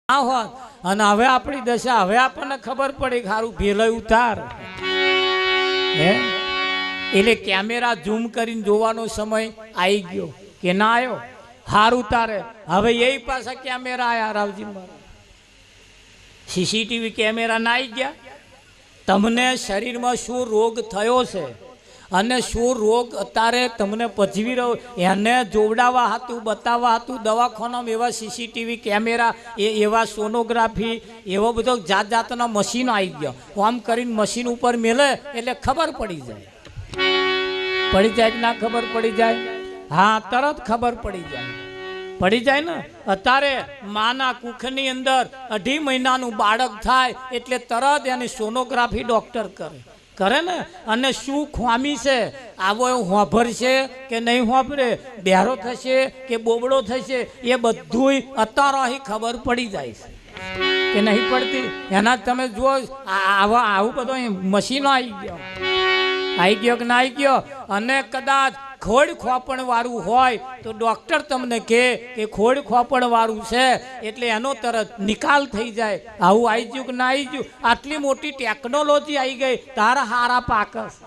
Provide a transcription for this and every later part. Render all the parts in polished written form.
ના હોત અને હવે આપણી દશા હવે આપણને ખબર પડી ખારું ભેલય ઉતાર હે એટલે કેમેરા ઝૂમ કરીને જોવાનો સમય આવી ગયો કે ના આવ્યો હાર ઉતારે હવે એ પાછા કેમેરા આવ્યા રાવજી સીસીટીવી કેમેરા ના આવી ગયા તમને શરીરમાં શું રોગ થયો છે અને શું રોગ અત્યારે તમને પજવી રહ્યો એને જોવડાવવા હતું બતાવવા હતું દવાખાનામાં એવા સીસીટીવી કેમેરા એવા સોનોગ્રાફી એવો બધો જાત જાતના મશીનો આવી ગયા આમ કરીને મશીન ઉપર મેલે એટલે ખબર પડી જાય કે ના ખબર પડી જાય હા તરત ખબર પડી જાય ને અત્યારે માના કુખની અંદર 2.5 મહિનાનું બાળક થાય એટલે તરત એની સોનોગ્રાફી ડૉક્ટર કરે ને અને શું ખામી છે આવો હોંભરશે કે નહીં હોંભરે બહેરો થશે કે બોબડો થશે એ બધું અત્યારે અહીં ખબર પડી જાય છે કે નહીં પડતી એના તમે જુઓ આવું બધું મશીનો આવી ગયો કે ના આવી ગયો અને કદાચ ખોડ ખોપણ વાળું હોય તો ડૉક્ટર તમને કહે કે ખોડ ખોપણ વાળું છે એટલે એનો તરત નિકાલ થઈ જાય આવું આવી ગયું કે ના આવી ગયું આટલી મોટી ટેકનોલોજી આવી ગઈ તારા હારા પાકસ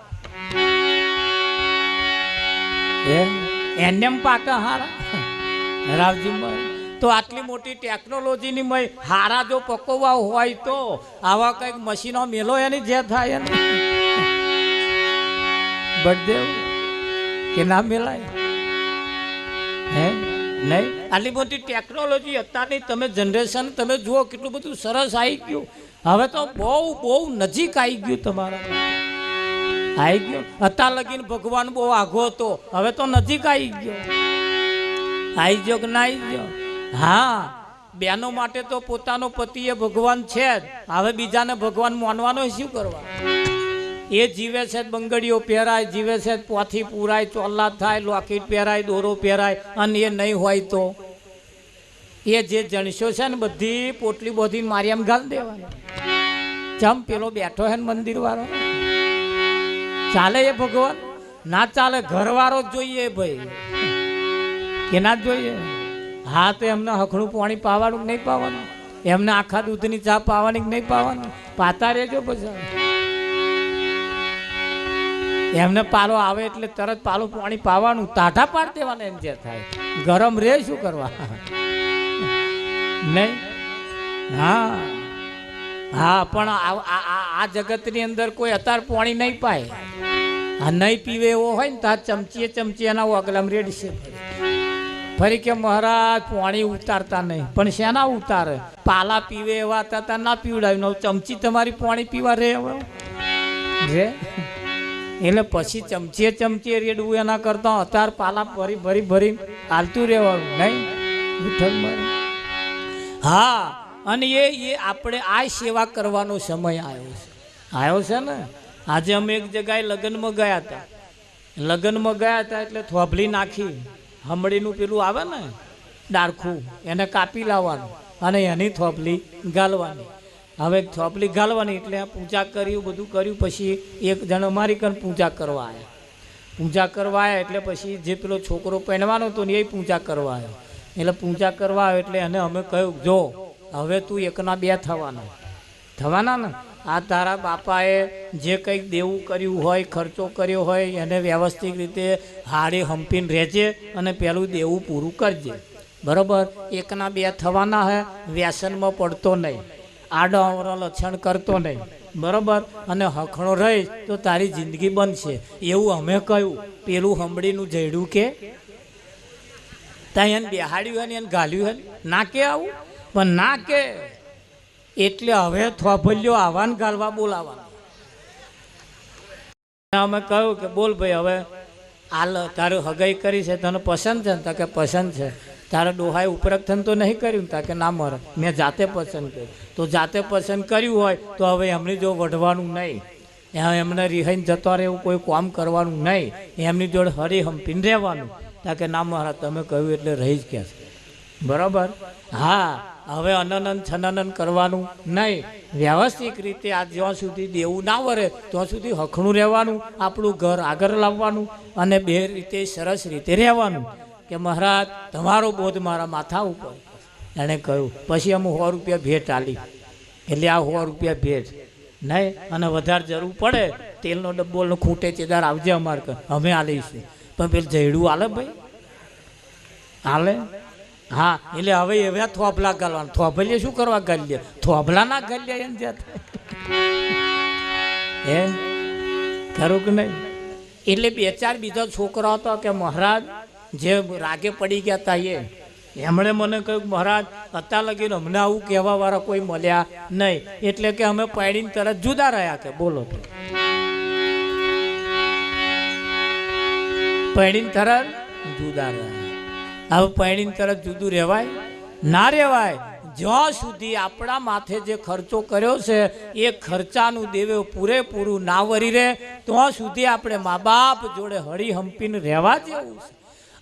એમ પાકા હારા રાવજી તો આટલી મોટી ટેકનોલોજીની મય હારા જો પકવવા હોય તો આવા કંઈક મશીનો મેલો એની જે થાય ને બળદેવ કે ના મેલાય હે નહીં આટલી મોટી ટેકનોલોજી અત્યારની તમે જનરેશન તમે જુઓ કેટલું બધું સરસ આવી ગયું હવે તો બહુ નજીક આવી ગયું તમારા આવી ગયો અત્યાર લગીને ભગવાન બહુ આઘો હતો હવે તો નજીક આવી ગયો કે ના આવી ગયો હા બહેનો માટે તો પોતાનો પતિ એ ભગવાન છે જ હવે બીજાને ભગવાન માનવાનો શું કરવા એ જીવે છે બંગડીઓ પહેરાય જીવે છે પોથી પૂરાય ચોલ્લા થાય લોકેટ પહેરાય દોરો પહેરાય અને એ નહીં હોય તો એ જે જણસો છે ને બધી પોટલી બોધી મારી એમ ગાલ દેવાની ચમ પેલો બેઠો છે ને મંદિર વાળો ચાલે એ ભગવાન ના ચાલે ઘરવાળો જ જોઈએ ભાઈ કે ના જોઈએ હા તો એમને હખણું પાણી પાવાનું કે નહીં પાવાનું એમને આખા દૂધની ચા પાવાની કે નહીં પાવાનું પાતા રહેજો પછી એમને પાલો આવે એટલે તરત પાલું પાણી પાવાનું તાઢા પાડ દેવાના એમ જે થાય ગરમ રે શું કરવા નહીં હા પણ આ જગતની અંદર કોઈ અત્યારે પાણી નહીં પાય આ નહીં પીવે એવો હોય ને તાર ચમચી એના અગલામ રેડી છે ફરી કે મહારાજ પાણી ઉતારતા નહીં પણ શેના ઉતારે પાલા પીવે એવા હતા ના પીવડાવ્યું ચમચી તમારી પાણી પીવા રે એટલે પછી ચમચીએ રેડવું એના કરતા અત્યારે પાલા ભરી હાલતું રહેવાનું નહીં હા અને એ આપણે આ સેવા કરવાનો સમય આવ્યો છે ને આજે અમે એક જગ્યાએ લગ્નમાં ગયા હતા એટલે થોભલી નાખી હમડીનું પેલું આવે ને ડાળખું એને કાપી લાવવાનું અને એની થોભલી ગાલવાની હવે થોપલી ગાલવાની એટલે પૂજા કર્યું બધું કર્યું પછી એક જણ અમારી કન પૂજા કરવા આવ્યા એટલે પછી જે પેલો છોકરો પહેરવાનો હતો ને એ પૂજા કરવા આવ્યો એટલે પૂજા કરવા આવ્યો એટલે એને અમે કહ્યું જો હવે તું એકના બે થવાના ને આ તારા બાપાએ જે કંઈક દેવું કર્યું હોય ખર્ચો કર્યો હોય એને વ્યવસ્થિત રીતે હાડી હંપીને રહેજે અને પેલું દેવું પૂરું કરજે બરાબર એકના બે થવાના હે વ્યસનમાં પડતો નહીં આડો અવરો લક્ષણ કરતો નહીં બરાબર અને હખણો રહીશ તો તારી જિંદગી બનશે એવું અમે કહ્યું પેલું હંબડીનું જડ્યું કે ત્યાં એને બેહાડ્યું હોય ને એને ગાલ્યું હોય ના કે આવું પણ ના કે એટલે હવે થોભલ્યો આવાને ગાલવા બોલાવાના અમે કહ્યું કે બોલ ભાઈ હવે હાલ તારું હગાઈ કરી છે તને પસંદ છે ને તા કે પસંદ છે તારા ડોહાએ ઉપરકથન તો નહીં કર્યું તા કે ના મરે મેં જાતે પસંદ કર્યું તો જાતે પસંદ કર્યું હોય તો હવે એમની જો વઢવાનું નહીં એમને રિહાઈને જતો રહે એવું કોઈ કામ કરવાનું નહીં એમની જોડે હરી હંપીને રહેવાનું તા કે ના મારા તમે કહ્યું એટલે રહી જ ગયા છે બરાબર હા હવે અનનન છનનન કરવાનું નહીં વ્યવસ્થિત રીતે આ જ્યાં સુધી દેવું ના વરે ત્યાં સુધી હખણું રહેવાનું આપણું ઘર આગળ લાવવાનું અને બે રીતે સરસ રીતે રહેવાનું કે મહારાજ તમારો બોધ મારા માથા ઉપર એણે કહ્યું. પછી અમે 100 રૂપિયા ભેટ આલી, એટલે આ 100 રૂપિયા ભેટ નહીં, અને વધારે જરૂર પડે તેલનો ડબ્બો ખૂટે ચેદાર આવજે અમારે કર, અમે આલીશું. પણ પેલું જયડું હાલે ભાઈ, હાલે. હા, એટલે હવે એવા થોભલા ગાલવાના. થોભલીએ શું કરવા ગાલી લે? થોભલા ના ગાલી લે એને જ્યાં હે ખરું કે નહીં? એટલે 2-4 બીજા છોકરા હતા કે મહારાજ જે રાગે પડી ગયા હતા, એમણે મને કહ્યું મહારાજ અત્યાર લગીને અમને આવું કહેવા વાળા કોઈ મળ્યા નહીં, એટલે કે અમે પાડીને તરત જુદા રહ્યા. કે બોલો, પાડીને તરત જુદા રહ્યા. હવે પાડીને તરત જુદું રહેવાય? ના રહેવાય. જ્યાં સુધી આપણા માથે જે ખર્ચો કર્યો છે એ ખર્ચાનું દેવે પૂરેપૂરું ના વરી રહે ત્યાં સુધી આપણે મા બાપ જોડે હળી હંપીને રહેવા જેવું છે.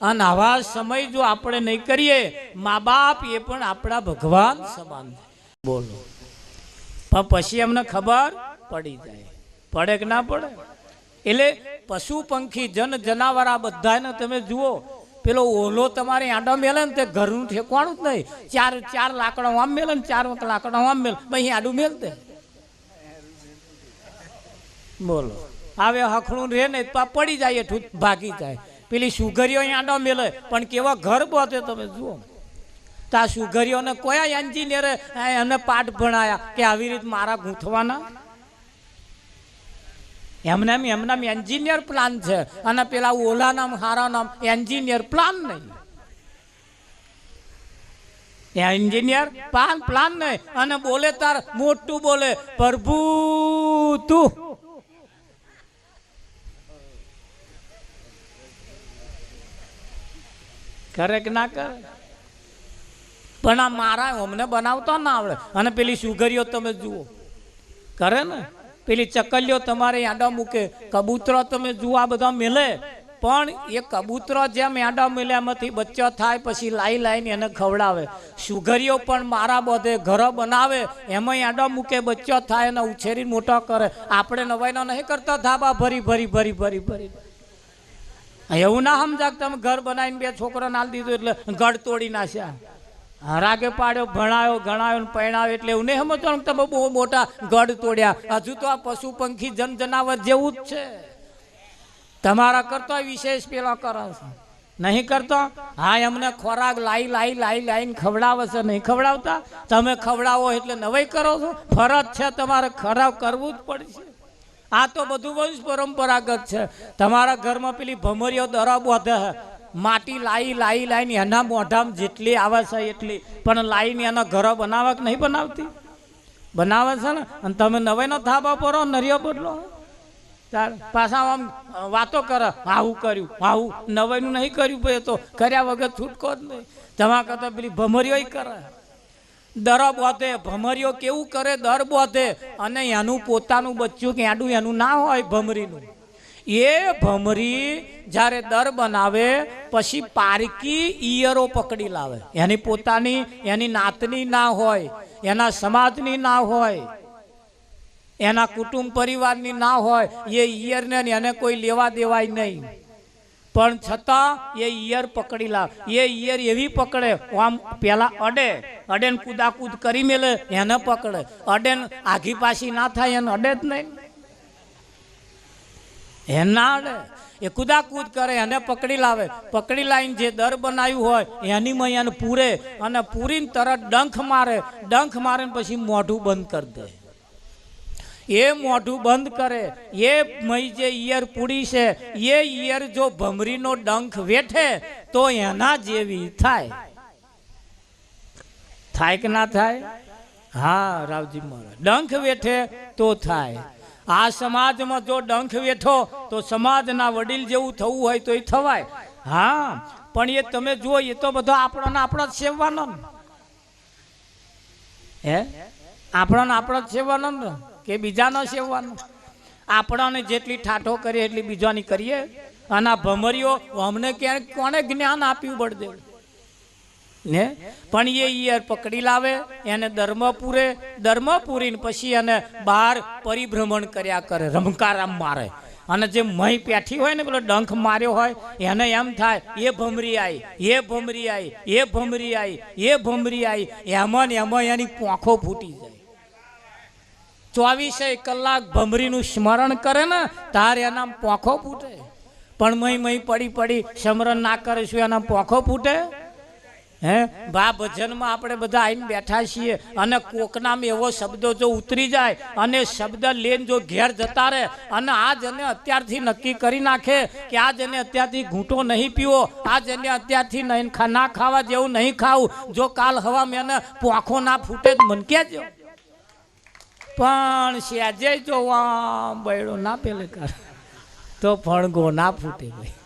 અને આવા સમય જો આપણે નહીં કરીએ, મા બાપ એ પણ આપણા ભગવાન સમાન છે. બોલો, પણ પછી એમને ખબર પડી જાય. પડે કે ના પડે? એટલે પશુ પંખી જન જનાવર આ બધાને તમે જુઓ, પેલો ઓલો તમારે આંડો મેલે ને તે ઘરનું ઠેકવાનું જ નહીં. ચાર લાકડા આમ મેલે ને 4 લાકડા આમ મેલે, ભાઈ આડું મેલ દે. બોલો, હવે હખણું રે ને પડી જાય, ભાગી જાય. પેલી સુગરીઓ આંડો મેલે પણ કેવા ઘર બોતે તમે જુઓ. તો આ સુગરીઓને કયા એન્જિનિયરે એને પાઠ ભણાયા કે આવી રીતે મારા ગૂંથવાના? એમના એન્જિનિયર પ્લાન છે, અને પેલા ઓલા નામ હારા નામ એન્જિનિયર પ્લાન નહીં. એન્જિનિયર પ્લાન નહીં. અને બોલે તાર મોટું બોલે, પ્રભુ તું કરે કે ના કરે? પણ આ મારા અમને બનાવતા ના આવડે. અને પેલી સુગરીઓ તમે જુઓ કરે ને, પેલી ચકલીઓ તમારે આંડા મૂકે, કબૂતરો તમે જુઓ આ બધા મેલે, પણ એ કબૂતરો જેમ આંડા મેલે એમાંથી બચ્ચો થાય પછી લાઈને એને ખવડાવે. સુગરીઓ પણ મારા બધે ઘરો બનાવે, એમાં આંડા મૂકે, બચ્ચો થાય એને ઉછેરી મોટો કરે. આપણે નવાઈનો નહીં કરતા ધાબા ભરી. એવું ના સમજાક તમે ઘર બનાવીને 2 છોકરા નાલ દીધું એટલે ગઢ તોડી નાખ્યા. રાગે પાડ્યો, ભણાયો, ગણાયો, પરણાવ્યો એટલે એવું નહીં સમજવાનું તમે બહુ મોટા ગઢ તોડ્યા. હજુ તો આ પશુ પંખી જન જનાવર જેવું જ છે. તમારા કરતો વિશેષ પેલો કરો છે, નહીં કરતો? હા, એમને ખોરાક લાઈને ખવડાવે છે, નહીં ખવડાવતા? તમે ખવડાવો એટલે નવાઈ કરો છો? ફરજ છે તમારે, ખરાબ કરવું જ પડશે. આ તો બધું વંશ પરંપરાગત છે. તમારા ઘરમાં પેલી ભમરીઓ દરા બોધે માટી લાઈને એના મોઢામાં જેટલી આવે છે એટલી, પણ લાઈને એના ઘરો બનાવવા કે નહીં બનાવતી? બનાવે છે ને. અને તમે નવાઈનો ધાબા પરો, નરિયો બદલો, પાછા આમ વાતો કરે, આવું કર્યું, આવું નવાઈનું નહીં કર્યું, ભાઈ તો કર્યા વગર છૂટકો જ નહીં. તમારા કરતા પેલી ભમરીઓ કરે, દર બોધે. ભમરીઓ કેવું કરે? દર બોધે, અને એનું પોતાનું બચ્ચું કે આડું એનું ના હોય ભમરીનું. એ ભમરી જ્યારે દર બનાવે પછી પારકી ઈયરો પકડી લાવે. એની પોતાની, એની નાતની ના હોય, એના સમાજની ના હોય, એના કુટુંબ પરિવારની ના હોય. એ ઈયરને એને કોઈ લેવા દેવાય નહીં, પણ છતાં એ ઈયર પકડી લાવે. એ ઈયર એવી પકડે, આમ પેલા અડે ને કૂદાકૂદ કરી મેલે, એને પકડે. અડે ને આઘી પાછી ના થાય એને અડે જ નહીં, એના અડે. એ કૂદાકૂદ કરે, એને પકડી લાવે. પકડી લાવીને જે દર બનાવ્યું હોય એની માં એને પૂરે, અને પૂરીને તરત ડંખ મારે ને પછી મોઢું બંધ કરી દે. એ મોઢું બંધ કરે, એ મય જે ઈયર પૂડી છે એ ઈયર જો ભમરીનો ડંખ વેઠે તો એના જેવી થાય. થાય કે ના થાય? હા રાવજી મહારાજ, ડંખ વેઠે તો થાય. આ સમાજમાં જો ડંખ વેઠો તો સમાજના વડીલ જેવું થવું હોય તો એ થવાય. હા, પણ એ તમે જુઓ, એ તો બધો આપણો જ સેવવાનો ને. હે, આપણો જ સેવવાનો ને કે બીજાનો સેવવાનો? આપણાને જેટલી ઠાઠો કરીએ એટલી બીજાની કરીએ. અને આ ભમરીઓ અમને ક્યાંક કોને જ્ઞાન આપ્યું બળદે ને? પણ એ ઈયર પકડી લાવે, એને ધર્મ પૂરીને પછી એને બહાર પરિભ્રમણ કર્યા કરે, રમકારામ મારે. અને જે મહી પેઠી હોય ને પેલો ડંખ માર્યો હોય એને એમ થાય એ ભમરી આવી, એ ભમરી આવી, એ ભમરી આવી, એ ભમરી આવી, એમાં ને એમાં એની પોંખો ફૂટી જાય. 24 કલાક ભમરીનું સ્મરણ કરે ને તારે એના પોંખો ફૂટે. પણ મહી પડી પડી સ્મરણ ના કરીશું એના પોંખો ફૂટે? હે બા ભજનમાં આપણે બધા આવીને બેઠા છીએ અને કોકનામ એવો શબ્દો જો ઉતરી જાય અને શબ્દ લઈને જો ઘેર જતા રહે અને આ જને અત્યારથી નક્કી કરી નાખે કે આ જને અત્યારથી ઘૂંટો નહીં પીવો, આ જને અત્યારથી નહીં ના ખાવા જેવું નહીં ખાવું, જો કાલ હવા મેં પોંખો ના ફૂટે જ મન કહેજો. પણ સહેજે જો બૈડો ના પેલે કર તો ફણગો ના ફૂટે ભાઈ.